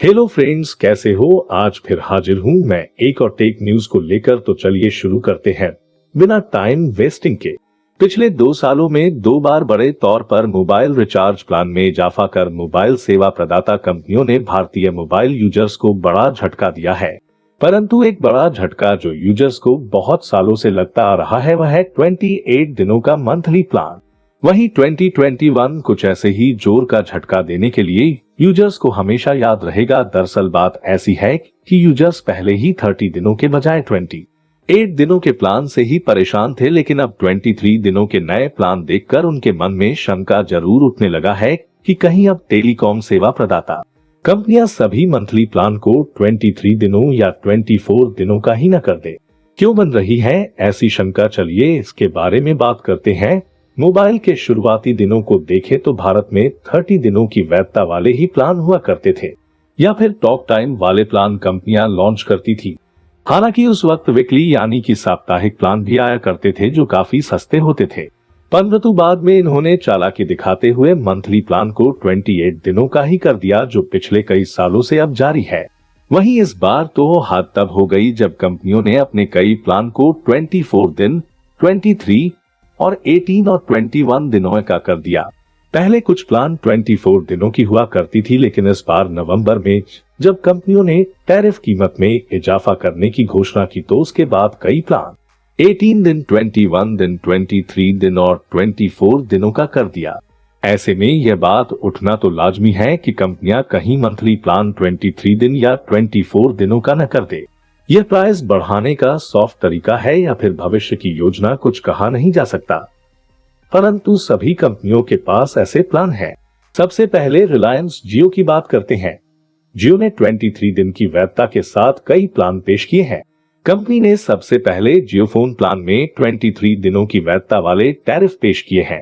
Hello friends, कैसे हो। आज फिर हाजिर हूं मैं एक और टेक न्यूज को लेकर। तो चलिए शुरू करते हैं बिना टाइम वेस्टिंग के। पिछले 2 सालों में 2 बार बड़े तौर पर मोबाइल रिचार्ज प्लान में इजाफा कर मोबाइल सेवा प्रदाता कंपनियों ने भारतीय मोबाइल यूजर्स को बड़ा झटका दिया है। परंतु एक बड़ा झटका जो यूजर्स को बहुत सालों से लगता आ रहा है वह है 28 दिनों का मंथली प्लान। वहीं 2021 कुछ ऐसे ही जोर का झटका देने के लिए यूजर्स को हमेशा याद रहेगा। दरअसल बात ऐसी है कि यूजर्स पहले ही 30 दिनों के बजाय 28 दिनों के प्लान से ही परेशान थे, लेकिन अब 23 दिनों के नए प्लान देखकर उनके मन में शंका जरूर उठने लगा है कि कहीं अब टेलीकॉम सेवा प्रदाता कंपनियां सभी मंथली प्लान को 23 दिनों या 24 दिनों का ही न कर दे। क्यों बन रही है ऐसी शंका, चलिए इसके बारे में बात करते हैं। मोबाइल के शुरुआती दिनों को देखें तो भारत में 30 दिनों की वैधता वाले ही प्लान हुआ करते थे या फिर टॉक टाइम वाले प्लान कंपनियां लॉन्च करती थी। हालांकि उस वक्त वीकली यानी कि साप्ताहिक प्लान भी आया करते थे जो काफी सस्ते होते थे। परंतु बाद में इन्होंने चालाकी दिखाते हुए मंथली प्लान को 28 दिनों का ही कर दिया, जो पिछले कई सालों से अब जारी है। वहीं इस बार तो हाथ तब हो गई जब कंपनियों ने अपने कई प्लान को 24 दिन, 23 और 18 और 21 दिनों का कर दिया। पहले कुछ प्लान 24 दिनों की हुआ करती थी, लेकिन इस बार नवंबर में जब कंपनियों ने टैरिफ कीमत में इजाफा करने की घोषणा की तो उसके बाद कई प्लान 18 दिन, 21 दिन, 23 दिन और 24 दिनों का कर दिया। ऐसे में यह बात उठना तो लाजमी है कि कंपनियां कहीं मंथली प्लान 23 दिन या 24 दिनों का न कर दे। यह प्राइस बढ़ाने का सॉफ्ट तरीका है या फिर भविष्य की योजना, कुछ कहा नहीं जा सकता। परंतु सभी कंपनियों के पास ऐसे प्लान हैं। सबसे पहले रिलायंस जियो की बात करते हैं। जियो ने 23 दिन की वैधता के साथ कई प्लान पेश किए हैं। कंपनी ने सबसे पहले जियो फोन प्लान में 23 दिनों की वैधता वाले टैरिफ पेश किए हैं।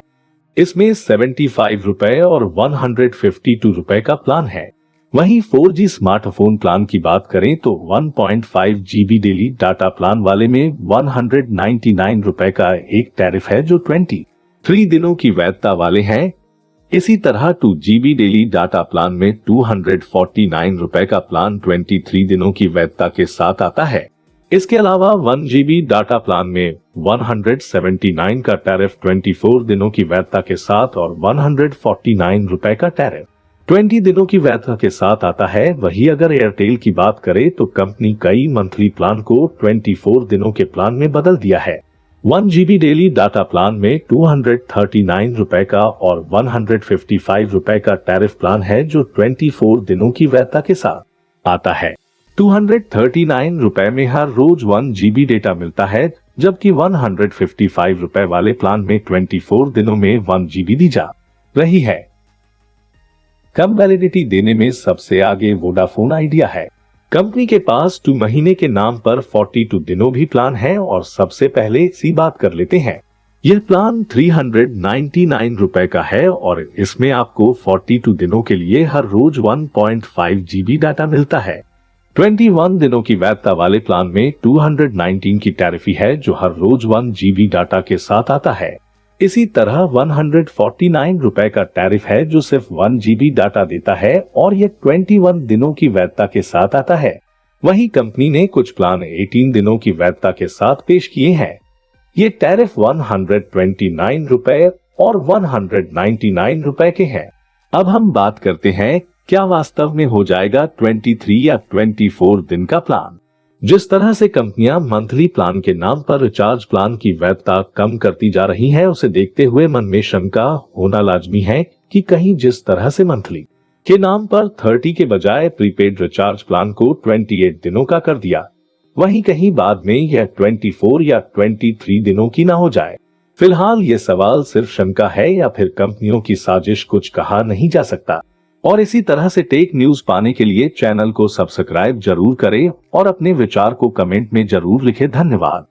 इसमें 75 रुपए और 152 रुपए का प्लान है। वहीं 4G स्मार्टफोन प्लान की बात करें तो 1.5 GB डेली डाटा प्लान वाले में 199 रुपए का एक टैरिफ है जो 23 दिनों की वैधता वाले हैं। इसी तरह 2 GB डेली डाटा प्लान में 249 रुपए का प्लान 23 दिनों की वैधता के साथ आता है। इसके अलावा 1 GB डाटा प्लान में 179 का टैरिफ 24 दिनों की वैधता के साथ और 149 रुपए का टैरिफ 20 दिनों की वैधता के साथ आता है। वही अगर एयरटेल की बात करें तो कंपनी कई मंथली प्लान को 24 दिनों के प्लान में बदल दिया है। 1 GB डेली डाटा प्लान में 239 रुपए का और 155 रुपए का टैरिफ प्लान है जो 24 दिनों की वैधता के साथ आता है। 239 रुपए में हर रोज 1 GB डेटा मिलता है, जबकि 155 रुपए वाले प्लान में 24 दिनों में 1 GB दी जा रही है। कम वैलिडिटी देने में सबसे आगे वोडाफोन आइडिया है। कंपनी के पास 2 महीने के नाम पर 42 दिनों भी प्लान है और सबसे पहले इसी बात कर लेते हैं। यह प्लान 399 रुपए का है और इसमें आपको 42 दिनों के लिए हर रोज 1.5 GB डाटा मिलता है। 21 दिनों की वैधता वाले प्लान में 219 की टैरिफी है जो हर रोज 1 GB डाटा के साथ आता है। इसी तरह 149 रुपए का टैरिफ है जो सिर्फ 1 GB डाटा देता है और यह 21 दिनों की वैधता के साथ आता है। वहीं कंपनी ने कुछ प्लान 18 दिनों की वैधता के साथ पेश किए हैं। ये टैरिफ 129 रुपए और 199 रुपए के हैं। अब हम बात करते हैं क्या वास्तव में हो जाएगा 23 या 24 दिन का प्लान। जिस तरह से कंपनियां मंथली प्लान के नाम पर रिचार्ज प्लान की वैधता कम करती जा रही हैं, उसे देखते हुए मन में शंका होना लाजमी है कि कहीं जिस तरह से मंथली के नाम पर 30 के बजाय प्रीपेड रिचार्ज प्लान को 28 दिनों का कर दिया, वहीं कहीं बाद में यह 24 या 23 दिनों की ना हो जाए। फिलहाल ये सवाल सिर्फ शंका है या फिर कंपनियों की साजिश, कुछ कहा नहीं जा सकता। और इसी तरह से टेक न्यूज पाने के लिए चैनल को सब्सक्राइब जरूर करें और अपने विचार को कमेंट में जरूर लिखें। धन्यवाद।